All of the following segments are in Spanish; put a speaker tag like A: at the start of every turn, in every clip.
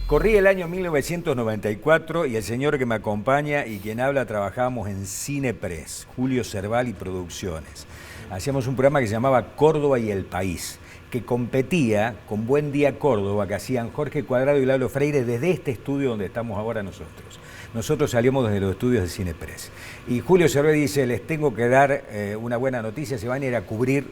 A: Corría el año 1994 y el señor que me acompaña y quien habla trabajábamos en Cinepress, Julio Cerval y Producciones. Hacíamos un programa que se llamaba Córdoba y el País, que competía con Buen Día Córdoba, que hacían Jorge Cuadrado y Lalo Freire desde este estudio donde estamos ahora nosotros. Nosotros salíamos desde los estudios de Cinepress. Y Julio Cerval dice, les tengo que dar una buena noticia, se van a ir a cubrir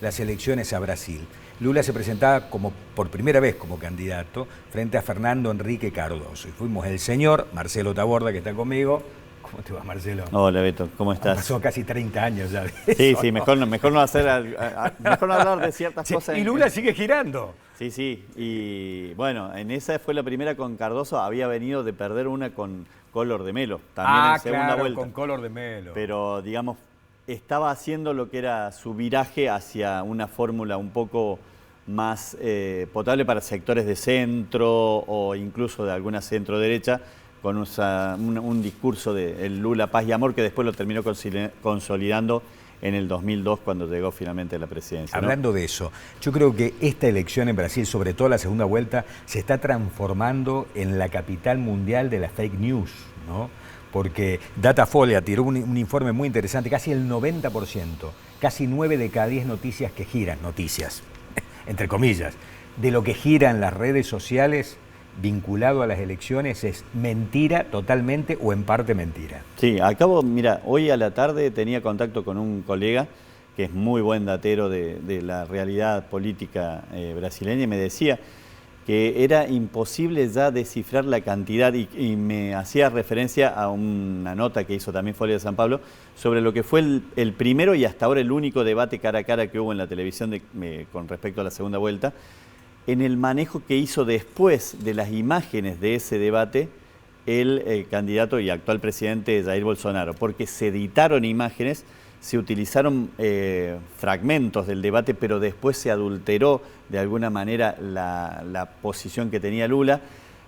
A: las elecciones a Brasil. Lula se presentaba por primera vez como candidato frente a Fernando Henrique Cardoso. Y fuimos el señor Marcelo Taborda, que está conmigo. ¿Cómo te va, Marcelo?
B: Hola, Beto, ¿cómo estás?
A: Pasó casi 30 años ya.
B: Sí, sí, mejor no hablar de ciertas cosas.
A: Y Lula sigue girando.
B: Sí, sí, y bueno, en esa fue la primera con Cardoso, había venido de perder una con Collor de Mello, también en segunda
A: claro,
B: vuelta.
A: con Collor de Mello.
B: Pero, digamos, estaba haciendo lo que era su viraje hacia una fórmula un poco más potable para sectores de centro o incluso de alguna centro-derecha, con un discurso de el Lula Paz y Amor que después lo terminó consolidando en el 2002 cuando llegó finalmente a la presidencia.
A: Hablando de eso, yo creo que esta elección en Brasil, sobre todo la segunda vuelta, se está transformando en la capital mundial de la fake news, ¿no? Porque Datafolha tiró un informe muy interesante, casi el 90%, casi 9 de cada 10 noticias que giran, noticias, entre comillas, de lo que gira en las redes sociales vinculado a las elecciones es mentira totalmente o en parte mentira.
B: Sí, mira, hoy a la tarde tenía contacto con un colega que es muy buen datero de la realidad política brasileña y me decía que era imposible ya descifrar la cantidad y me hacía referencia a una nota que hizo también Folha de San Pablo sobre lo que fue el primero y hasta ahora el único debate cara a cara que hubo en la televisión con respecto a la segunda vuelta, en el manejo que hizo después de las imágenes de ese debate el candidato y actual presidente Jair Bolsonaro, porque se editaron imágenes, se utilizaron fragmentos del debate, pero después se adulteró de alguna manera la posición que tenía Lula.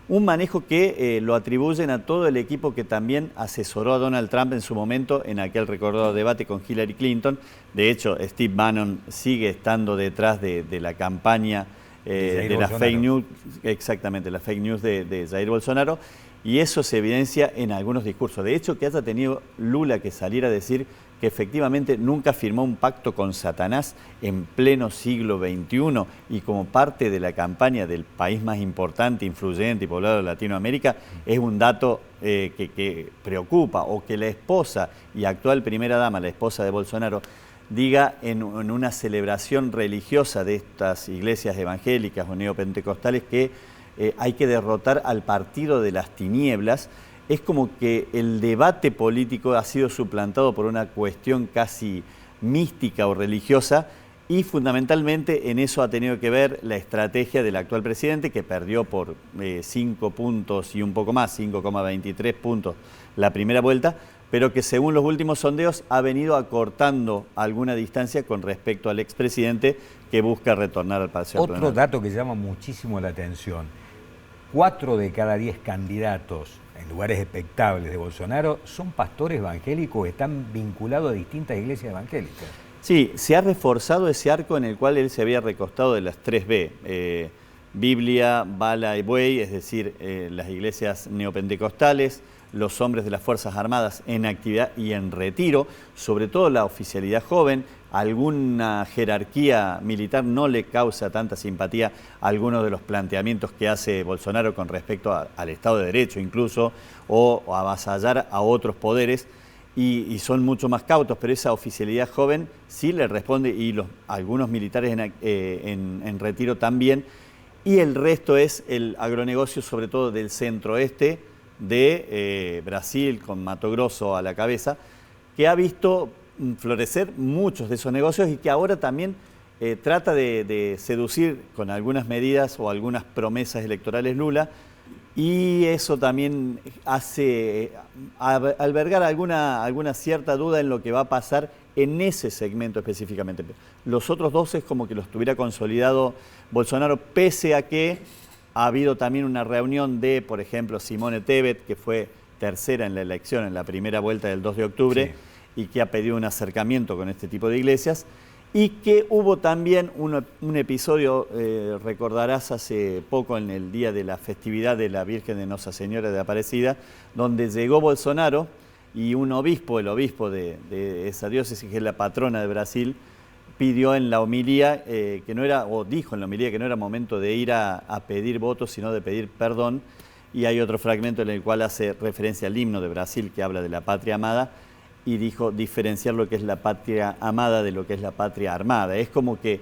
B: Un manejo que lo atribuyen a todo el equipo que también asesoró a Donald Trump en su momento en aquel recordado debate con Hillary Clinton. De hecho, Steve Bannon sigue estando detrás de la campaña de la fake news, exactamente, la fake news de Jair Bolsonaro. Y eso se evidencia en algunos discursos. De hecho, que haya tenido Lula que salir a decir que efectivamente nunca firmó un pacto con Satanás en pleno siglo XXI y como parte de la campaña del país más importante, influyente y poblado de Latinoamérica, es un dato que preocupa. O que la esposa y actual primera dama, la esposa de Bolsonaro, diga en una celebración religiosa de estas iglesias evangélicas o neopentecostales que hay que derrotar al partido de las tinieblas. Es como que el debate político ha sido suplantado por una cuestión casi mística o religiosa y fundamentalmente en eso ha tenido que ver la estrategia del actual presidente que perdió por 5 puntos y un poco más, 5,23 puntos la primera vuelta, pero que según los últimos sondeos ha venido acortando alguna distancia con respecto al expresidente que busca retornar al Palacio
A: Otro
B: Planal.
A: dato que llama muchísimo la atención, 4 de cada 10 candidatos en lugares expectables de Bolsonaro son pastores evangélicos, están vinculados a distintas iglesias evangélicas.
B: Sí, se ha reforzado ese arco en el cual él se había recostado de las 3B, Biblia, bala y buey, es decir, las iglesias neopentecostales, los hombres de las Fuerzas Armadas en actividad y en retiro, sobre todo la oficialidad joven. Alguna jerarquía militar no le causa tanta simpatía a algunos de los planteamientos que hace Bolsonaro con respecto al Estado de Derecho incluso, o avasallar a otros poderes, y son mucho más cautos, pero esa oficialidad joven sí le responde, y algunos militares en retiro también, y el resto es el agronegocio, sobre todo del centro-oeste de Brasil, con Mato Grosso a la cabeza, que ha visto florecer muchos de esos negocios y que ahora también trata de seducir con algunas medidas o algunas promesas electorales Lula, y eso también hace albergar alguna cierta duda en lo que va a pasar en ese segmento específicamente. Los otros dos es como que los tuviera consolidado Bolsonaro, pese a que ha habido también una reunión de, por ejemplo, Simone Tebet, que fue tercera en la elección en la primera vuelta del 2 de octubre, sí, y que ha pedido un acercamiento con este tipo de iglesias, Y que hubo también un episodio, recordarás hace poco en el día de la festividad de la Virgen de Nuestra Señora de Aparecida, donde llegó Bolsonaro y un obispo, el obispo de esa diócesis, que es la patrona de Brasil, pidió en la homilía que no era, o dijo en la homilía que no era momento de ir a pedir votos, sino de pedir perdón. Y hay otro fragmento en el cual hace referencia al himno de Brasil que habla de la patria amada, y dijo diferenciar lo que es la patria amada de lo que es la patria armada. Es como que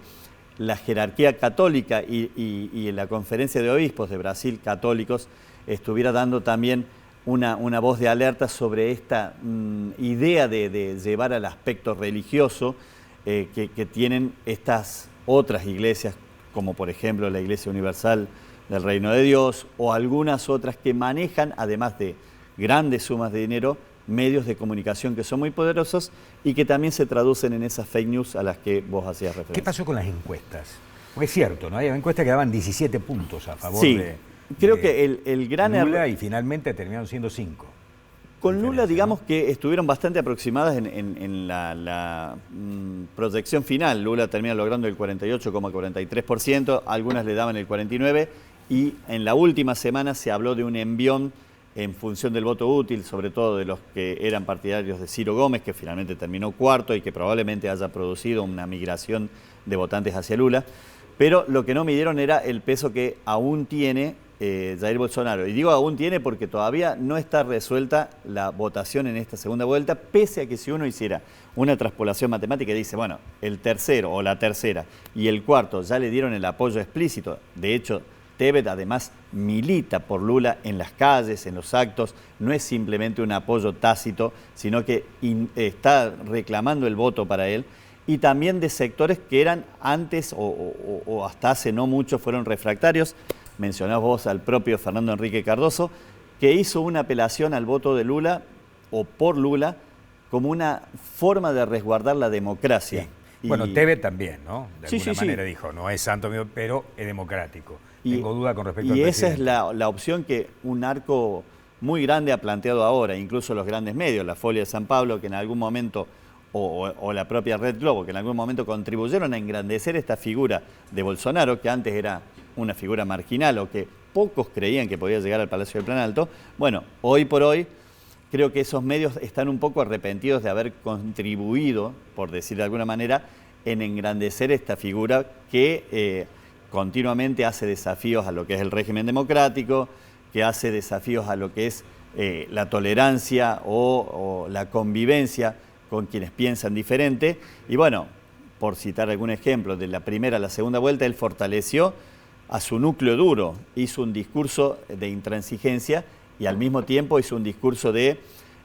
B: la jerarquía católica y la conferencia de obispos de Brasil católicos estuviera dando también una voz de alerta sobre esta idea de llevar al aspecto religioso que tienen estas otras iglesias, como por ejemplo la Iglesia Universal del Reino de Dios, o algunas otras que manejan, además de grandes sumas de dinero, medios de comunicación que son muy poderosos y que también se traducen en esas fake news a las que vos hacías referencia.
A: ¿Qué pasó con las encuestas? Porque es cierto, ¿no? Hay encuestas que daban 17 puntos a favor
B: creo que el gran
A: Lula, y finalmente terminaron siendo 5.
B: Con Lula, digamos que estuvieron bastante aproximadas en la proyección final. Lula termina logrando el 48,43%, algunas le daban el 49%, y en la última semana se habló de un envión en función del voto útil, sobre todo de los que eran partidarios de Ciro Gómez, que finalmente terminó cuarto y que probablemente haya producido una migración de votantes hacia Lula. Pero lo que no midieron era el peso que aún tiene Jair Bolsonaro. Y digo aún tiene porque todavía no está resuelta la votación en esta segunda vuelta, pese a que si uno hiciera una traspolación matemática y dice, bueno, el tercero o la tercera y el cuarto ya le dieron el apoyo explícito. De hecho, Tebet además milita por Lula en las calles, en los actos, no es simplemente un apoyo tácito, sino que está reclamando el voto para él, y también de sectores que eran antes o hasta hace no mucho fueron refractarios. Mencionás vos al propio Fernando Enrique Cardoso, que hizo una apelación al voto de Lula o por Lula como una forma de resguardar la democracia.
A: Sí. Bueno, Tebet también, ¿no? De alguna manera dijo, no es santo mío, pero es democrático. Tengo duda con respecto al presidente.
B: Y esa es la opción que un arco muy grande ha planteado ahora, incluso los grandes medios, la Folia de San Pablo, que en algún momento, o la propia Red Globo, que en algún momento contribuyeron a engrandecer esta figura de Bolsonaro, que antes era una figura marginal o que pocos creían que podía llegar al Palacio del Planalto. Bueno, hoy por hoy creo que esos medios están un poco arrepentidos de haber contribuido, por decir de alguna manera, en engrandecer esta figura que continuamente hace desafíos a lo que es el régimen democrático, que hace desafíos a lo que es la tolerancia o la convivencia con quienes piensan diferente. Y bueno, por citar algún ejemplo, de la primera a la segunda vuelta, él fortaleció a su núcleo duro, hizo un discurso de intransigencia y al mismo tiempo hizo un discurso de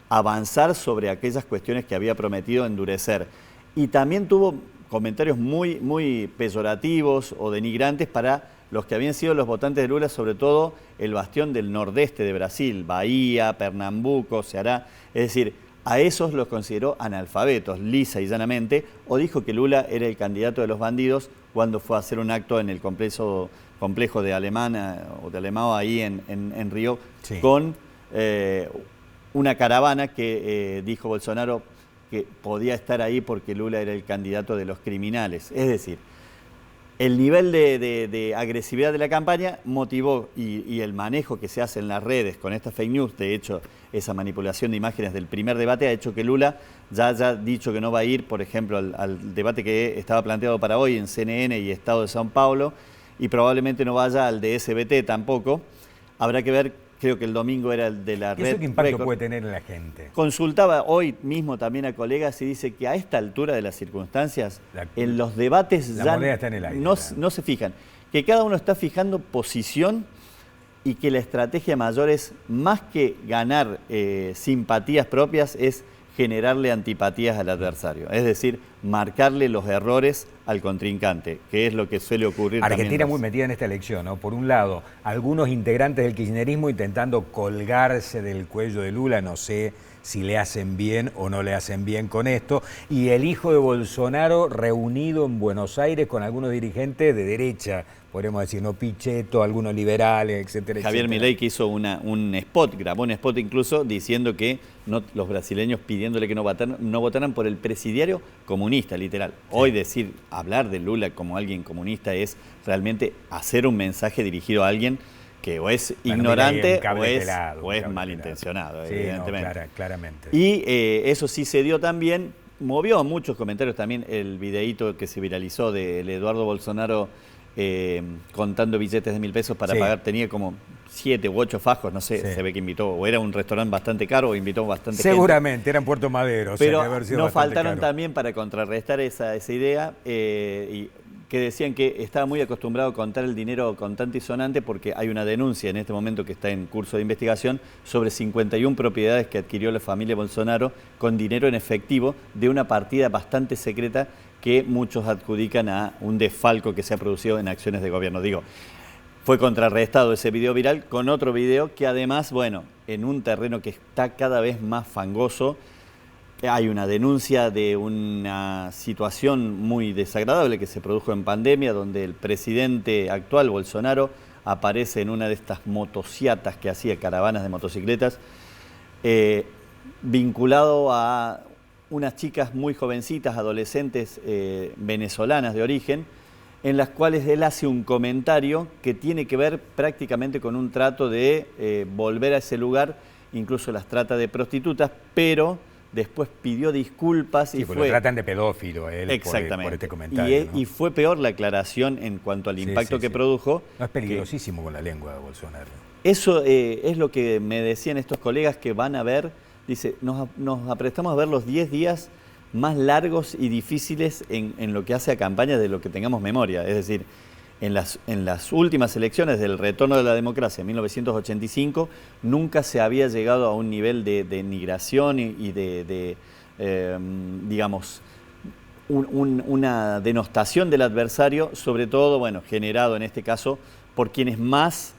B: avanzar sobre aquellas cuestiones que había prometido endurecer. Y también tuvo comentarios muy peyorativos o denigrantes para los que habían sido los votantes de Lula, sobre todo el bastión del nordeste de Brasil, Bahía, Pernambuco, Ceará. Es decir, a esos los consideró analfabetos, lisa y llanamente, o dijo que Lula era el candidato de los bandidos cuando fue a hacer un acto en el complejo de Alemão ahí en Río, sí, con una caravana que dijo Bolsonaro que podía estar ahí porque Lula era el candidato de los criminales. Es decir, el nivel de agresividad de la campaña motivó y el manejo que se hace en las redes con estas fake news, de hecho, esa manipulación de imágenes del primer debate ha hecho que Lula ya haya dicho que no va a ir, por ejemplo, al debate que estaba planteado para hoy en CNN y Estado de São Paulo, y probablemente no vaya al de SBT tampoco. Habrá que ver, creo que el domingo era el de la red.
A: ¿Eso qué impacto puede tener en la gente?
B: Consultaba hoy mismo también a colegas y dice que a esta altura de las circunstancias, en los debates ya
A: está en el aire,
B: no se fijan. Que cada uno está fijando posición y que la estrategia mayor es, más que ganar simpatías propias, es generarle antipatías al adversario. Es decir, marcarle los errores al contrincante, que es lo que suele ocurrir.
A: Argentina muy metida en esta elección, ¿no? Por un lado, algunos integrantes del kirchnerismo intentando colgarse del cuello de Lula, no sé si le hacen bien o no le hacen bien con esto, y el hijo de Bolsonaro reunido en Buenos Aires con algunos dirigentes de derecha, podríamos decir, ¿no? Pichetto, algunos liberales, etcétera.
B: Javier Milei, que hizo un spot, grabó un spot incluso diciendo que los brasileños pidiéndole que no votaran por el presidiario como comunista, literal. Hoy hablar de Lula como alguien comunista es realmente hacer un mensaje dirigido a alguien que o es ignorante o es malintencionado,
A: sí,
B: evidentemente.
A: No, claramente.
B: Y eso sí se dio también, movió muchos comentarios también el videíto que se viralizó del Eduardo Bolsonaro contando billetes de 1.000 pesos para pagar, tenía como 7 u 8 fajos, no sé, se ve que invitó, o era un restaurante bastante caro o invitó bastante
A: Seguramente,
B: gente.
A: Era en Puerto Madero.
B: Pero
A: haber sido
B: nos faltaron
A: caro.
B: también para contrarrestar esa idea, y que decían que estaba muy acostumbrado a contar el dinero contante y sonante porque hay una denuncia en este momento que está en curso de investigación sobre 51 propiedades que adquirió la familia Bolsonaro con dinero en efectivo de una partida bastante secreta que muchos adjudican a un desfalco que se ha producido en acciones de gobierno. Digo, fue contrarrestado ese video viral con otro video que además, bueno, en un terreno que está cada vez más fangoso, hay una denuncia de una situación muy desagradable que se produjo en pandemia, donde el presidente actual, Bolsonaro, aparece en una de estas motociatas que hacía, caravanas de motocicletas, vinculado a unas chicas muy jovencitas, adolescentes venezolanas de origen, en las cuales él hace un comentario que tiene que ver prácticamente con un trato de volver a ese lugar, incluso las trata de prostitutas, pero después pidió disculpas y
A: porque lo tratan de pedófilo él.
B: Exactamente.
A: Por este comentario.
B: Y fue peor la aclaración en cuanto al impacto que produjo.
A: No, es peligrosísimo con la lengua de Bolsonaro.
B: Eso es lo que me decían estos colegas que van a ver. Dice, nos aprestamos a ver los 10 días más largos y difíciles en lo que hace a campaña de lo que tengamos memoria. Es decir, en las últimas elecciones del retorno de la democracia en 1985 nunca se había llegado a un nivel de denigración y digamos, una denostación del adversario, sobre todo, bueno, generado en este caso por quienes más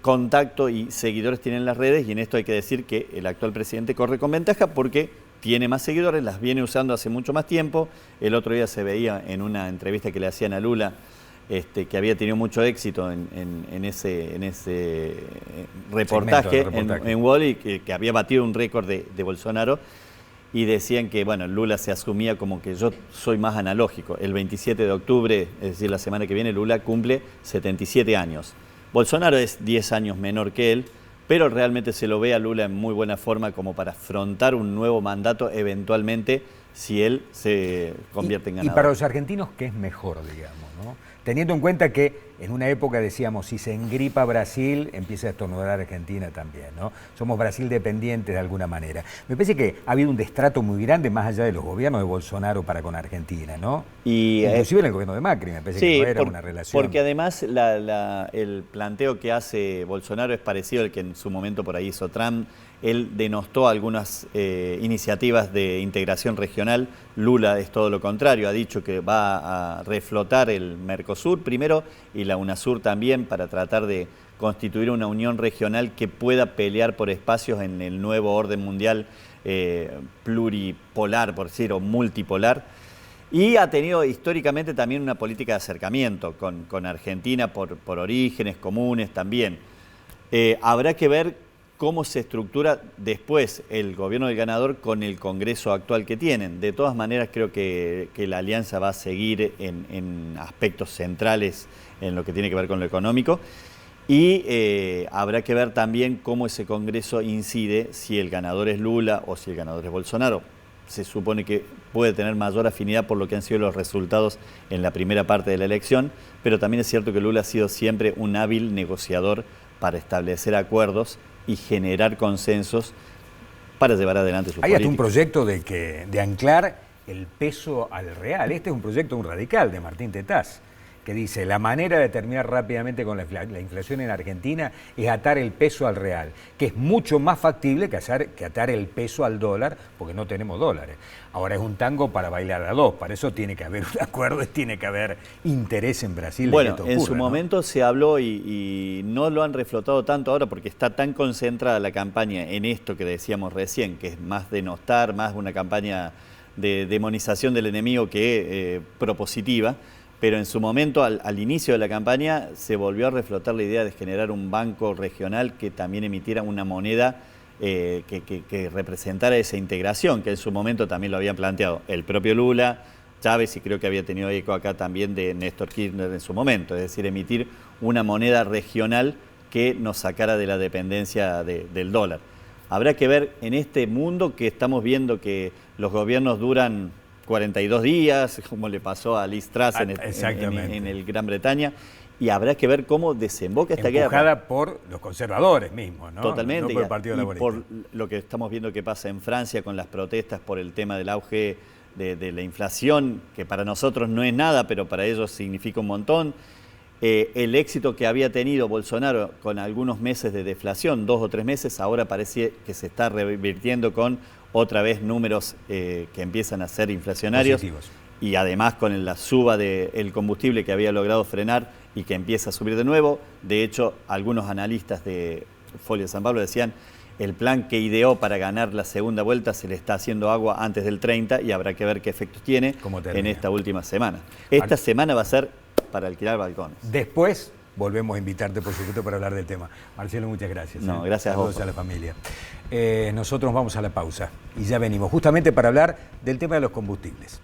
B: contacto y seguidores tienen en las redes, y en esto hay que decir que el actual presidente corre con ventaja porque tiene más seguidores, las viene usando hace mucho más tiempo. El otro día se veía en una entrevista que le hacían a Lula que había tenido mucho éxito en ese reportaje en Wall, que había batido un récord de Bolsonaro, y decían que bueno, Lula se asumía como que yo soy más analógico. El 27 de octubre, es decir, la semana que viene, Lula cumple 77 años. Bolsonaro es 10 años menor que él, pero realmente se lo ve a Lula en muy buena forma como para afrontar un nuevo mandato eventualmente si él se convierte en ganador.
A: Y para los argentinos, ¿qué es mejor, digamos, ¿no? Teniendo en cuenta que en una época decíamos, si se engripa Brasil, empieza a estornudar Argentina también, ¿no? Somos Brasil dependientes de alguna manera. Me parece que ha habido un destrato muy grande más allá de los gobiernos de Bolsonaro para con Argentina, ¿no? Inclusive en el gobierno de Macri, me parece que no era una relación.
B: Porque además el planteo que hace Bolsonaro es parecido al que en su momento por ahí hizo Trump. Él denostó algunas iniciativas de integración regional. Lula es todo lo contrario, ha dicho que va a reflotar el Mercosur primero y la UNASUR también para tratar de constituir una unión regional que pueda pelear por espacios en el nuevo orden mundial pluripolar, por decir, o multipolar. Y ha tenido históricamente también una política de acercamiento con Argentina por orígenes comunes también. Habrá que ver cómo se estructura después el gobierno del ganador con el Congreso actual que tienen. De todas maneras, creo que la alianza va a seguir en aspectos centrales en lo que tiene que ver con lo económico, y habrá que ver también cómo ese Congreso incide, si el ganador es Lula o si el ganador es Bolsonaro. Se supone que puede tener mayor afinidad por lo que han sido los resultados en la primera parte de la elección, pero también es cierto que Lula ha sido siempre un hábil negociador para establecer acuerdos y generar consensos para llevar adelante su política.
A: Hay hasta un proyecto de anclar el peso al real. Este es un proyecto muy radical de Martín Tetaz, que dice, la manera de terminar rápidamente con la inflación en Argentina es atar el peso al real, que es mucho más factible que atar el peso al dólar, porque no tenemos dólares. Ahora es un tango para bailar a dos, para eso tiene que haber un acuerdo y tiene que haber interés en Brasil.
B: Bueno,
A: de que esto ocurra,
B: en su momento se habló y no lo han reflotado tanto ahora porque está tan concentrada la campaña en esto que decíamos recién, que es más denostar, más una campaña de demonización del enemigo que propositiva. Pero en su momento, al inicio de la campaña, se volvió a reflotar la idea de generar un banco regional que también emitiera una moneda que representara esa integración, que en su momento también lo habían planteado el propio Lula, Chávez, y creo que había tenido eco acá también de Néstor Kirchner en su momento, es decir, emitir una moneda regional que nos sacara de la dependencia del dólar. Habrá que ver en este mundo que estamos viendo que los gobiernos duran 42 días, como le pasó a Liz Truss en el Gran Bretaña, y habrá que ver cómo desemboca esta guerra.
A: Empujada por los conservadores mismos, ¿no?
B: Totalmente,
A: no por el Partido Laborista.
B: Por lo que estamos viendo que pasa en Francia con las protestas por el tema del auge de la inflación, que para nosotros no es nada, pero para ellos significa un montón. El éxito que había tenido Bolsonaro con algunos meses de deflación, 2 o 3 meses, ahora parece que se está revirtiendo con otra vez números que empiezan a ser inflacionarios.
A: Positivos.
B: Y además con la suba del combustible que había logrado frenar y que empieza a subir de nuevo. De hecho, algunos analistas de Folio de San Pablo decían el plan que ideó para ganar la segunda vuelta se le está haciendo agua antes del 30 y habrá que ver qué efectos tiene en esta última semana. Esta semana va a ser para alquilar balcones.
A: Después volvemos a invitarte, por supuesto, para hablar del tema. Marcelo, muchas gracias.
B: No, gracias a vos.
A: Saludos a la familia. Nosotros vamos a la pausa y ya venimos justamente para hablar del tema de los combustibles.